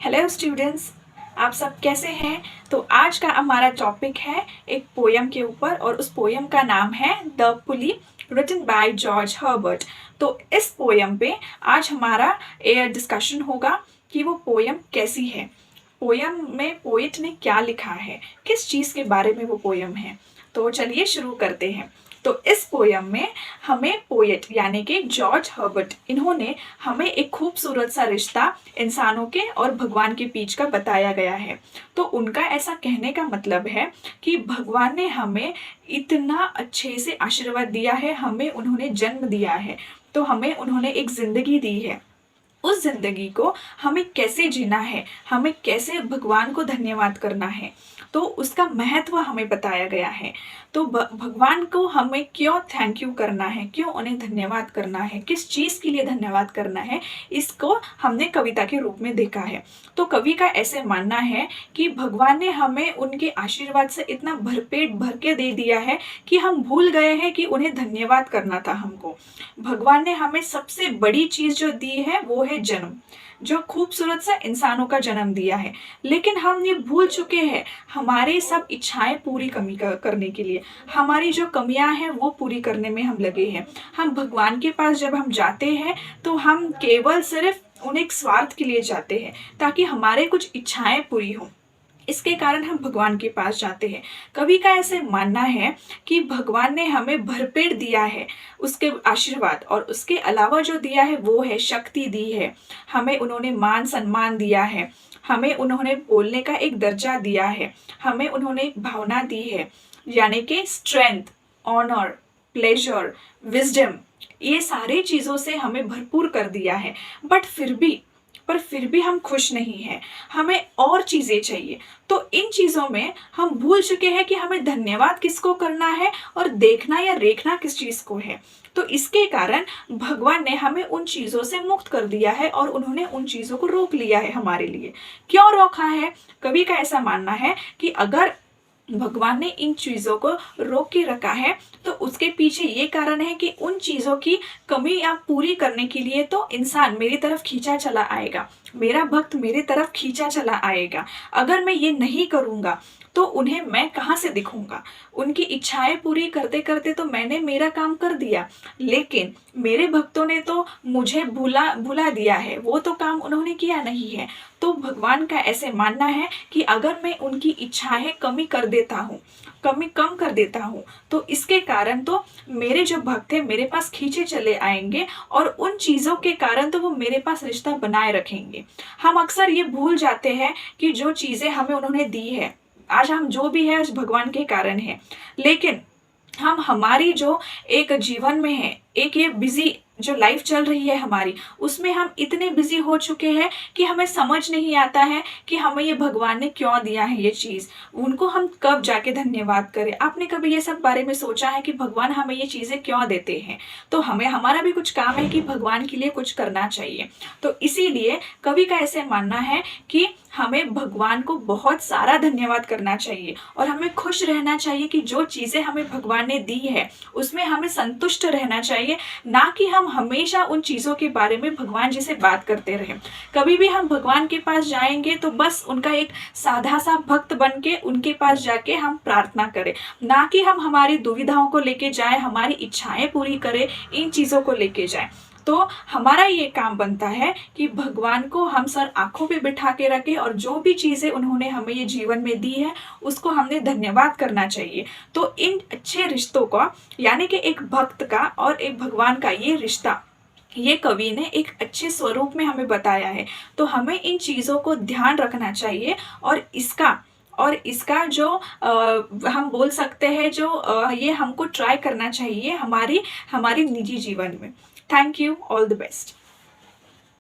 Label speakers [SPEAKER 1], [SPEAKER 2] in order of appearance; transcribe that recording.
[SPEAKER 1] Hello students, आप सब कैसे हैं। तो आज का हमारा टॉपिक है एक पोयम के ऊपर और उस पोयम का नाम है the pulley written by George Herbert. तो इस पोयम पे आज हमारा डिस्कशन होगा कि वो पोयम कैसी है, पोयम में पोइट ने क्या लिखा है, किस चीज़ के बारे में वो पोयम है। तो चलिए शुरू करते हैं। तो इस पोयम में हमें पोएट यानी कि जॉर्ज हर्बर्ट, इन्होंने हमें एक खूबसूरत सा रिश्ता इंसानों के और भगवान के बीच का बताया गया है। तो उनका ऐसा कहने का मतलब है कि भगवान ने हमें इतना अच्छे से आशीर्वाद दिया है, हमें उन्होंने जन्म दिया है, तो हमें उन्होंने एक जिंदगी दी है। उस जिंदगी को हमें कैसे जीना है, हमें कैसे भगवान को धन्यवाद करना है, तो उसका महत्व हमें बताया गया है। तो भगवान को हमें क्यों थैंक यू करना है, क्यों उन्हें धन्यवाद करना है, किस चीज़ के लिए धन्यवाद करना है, इसको हमने कविता के रूप में देखा है। तो कवि का ऐसे मानना है कि भगवान ने हमें उनके आशीर्वाद से इतना भरपेट भर के दे दिया है कि हम भूल गए हैं कि उन्हें धन्यवाद करना था हमको। भगवान ने हमें सबसे बड़ी चीज़ जो दी है वो है जन्म, जो खूबसूरत सा इंसानों का जन्म दिया है। लेकिन हम ये भूल चुके हैं, हमारी सब इच्छाएं पूरी करने के लिए, हमारी जो कमियां हैं वो पूरी करने में हम लगे हैं। हम भगवान के पास जब हम जाते हैं तो हम केवल सिर्फ उन्हें एक स्वार्थ के लिए जाते हैं ताकि हमारे कुछ इच्छाएं पूरी हों। इसके कारण हम भगवान के पास जाते हैं। कवि का ऐसे मानना है कि भगवान ने हमें भरपेट दिया है उसके आशीर्वाद, और उसके अलावा जो दिया है वो है शक्ति दी है, हमें उन्होंने मान सम्मान दिया है, हमें उन्होंने बोलने का एक दर्जा दिया है, हमें उन्होंने एक भावना दी है, यानी कि स्ट्रेंथ, ऑनर, प्लेजर, विजडम, ये सारी चीज़ों से हमें भरपूर कर दिया है। बट फिर भी हम खुश नहीं हैं, हमें और चीज़ें चाहिए। तो इन चीज़ों में हम भूल चुके हैं कि हमें धन्यवाद किसको करना है और देखना या रेखना किस चीज़ को है। तो इसके कारण भगवान ने हमें उन चीज़ों से मुक्त कर दिया है और उन्होंने उन चीज़ों को रोक लिया है हमारे लिए। क्यों रोका है? कवि का ऐसा मानना है कि अगर भगवान ने इन चीज़ों को रोक के रखा है तो उसके पीछे ये कारण है कि उन चीज़ों की कमी आप पूरी करने के लिए तो इंसान मेरी तरफ खींचा चला आएगा, मेरा भक्त मेरी तरफ खींचा चला आएगा। अगर मैं ये नहीं करूँगा तो उन्हें मैं कहाँ से दिखूंगा। उनकी इच्छाएं पूरी करते करते तो मैंने मेरा काम कर दिया, लेकिन मेरे भक्तों ने तो मुझे भुला दिया है, वो तो काम उन्होंने किया नहीं है। तो भगवान का ऐसे मानना है कि अगर मैं उनकी इच्छाएं कम कर देता हूँ तो इसके कारण तो मेरे जो भक्त हैं मेरे पास खींचे चले आएंगे और उन चीज़ों के कारण तो वो मेरे पास रिश्ता बनाए रखेंगे। हम अक्सर ये भूल जाते हैं कि जो चीज़ें हमें उन्होंने दी है, आज हम जो भी है उस भगवान के कारण है। लेकिन हम हमारी जो एक जीवन में है, एक ये बिजी जो लाइफ चल रही है हमारी, उसमें हम इतने बिजी हो चुके हैं कि हमें समझ नहीं आता है कि हमें ये भगवान ने क्यों दिया है ये चीज़, उनको हम कब जाके धन्यवाद करें। आपने कभी ये सब बारे में सोचा है कि भगवान हमें ये चीज़ें क्यों देते हैं? तो हमें हमारा भी कुछ काम है कि भगवान के लिए कुछ करना चाहिए। तो इसीलिए कवि का ऐसे मानना है कि हमें भगवान को बहुत सारा धन्यवाद करना चाहिए और हमें खुश रहना चाहिए कि जो चीज़ें हमें भगवान ने दी है उसमें हमें संतुष्ट रहना चाहिए, ना कि हम हमेशा उन चीज़ों के बारे में भगवान जी से बात करते रहें। कभी भी हम भगवान के पास जाएंगे तो बस उनका एक साधा सा भक्त बन के उनके पास जाके हम प्रार्थना करें, ना कि हम हमारी दुविधाओं को लेके जाएं, हमारी इच्छाएं पूरी करें, इन चीज़ों को लेके जाएं। तो हमारा ये काम बनता है कि भगवान को हम सर आंखों पे बिठा के रखें और जो भी चीज़ें उन्होंने हमें ये जीवन में दी है उसको हमने धन्यवाद करना चाहिए। तो इन अच्छे रिश्तों का, यानी कि एक भक्त का और एक भगवान का ये रिश्ता, ये कवि ने एक अच्छे स्वरूप में हमें बताया है। तो हमें इन चीज़ों को ध्यान रखना चाहिए और इसका जो हम बोल सकते हैं जो ये हमको ट्राई करना चाहिए हमारी निजी जीवन में। Thank you, all the best.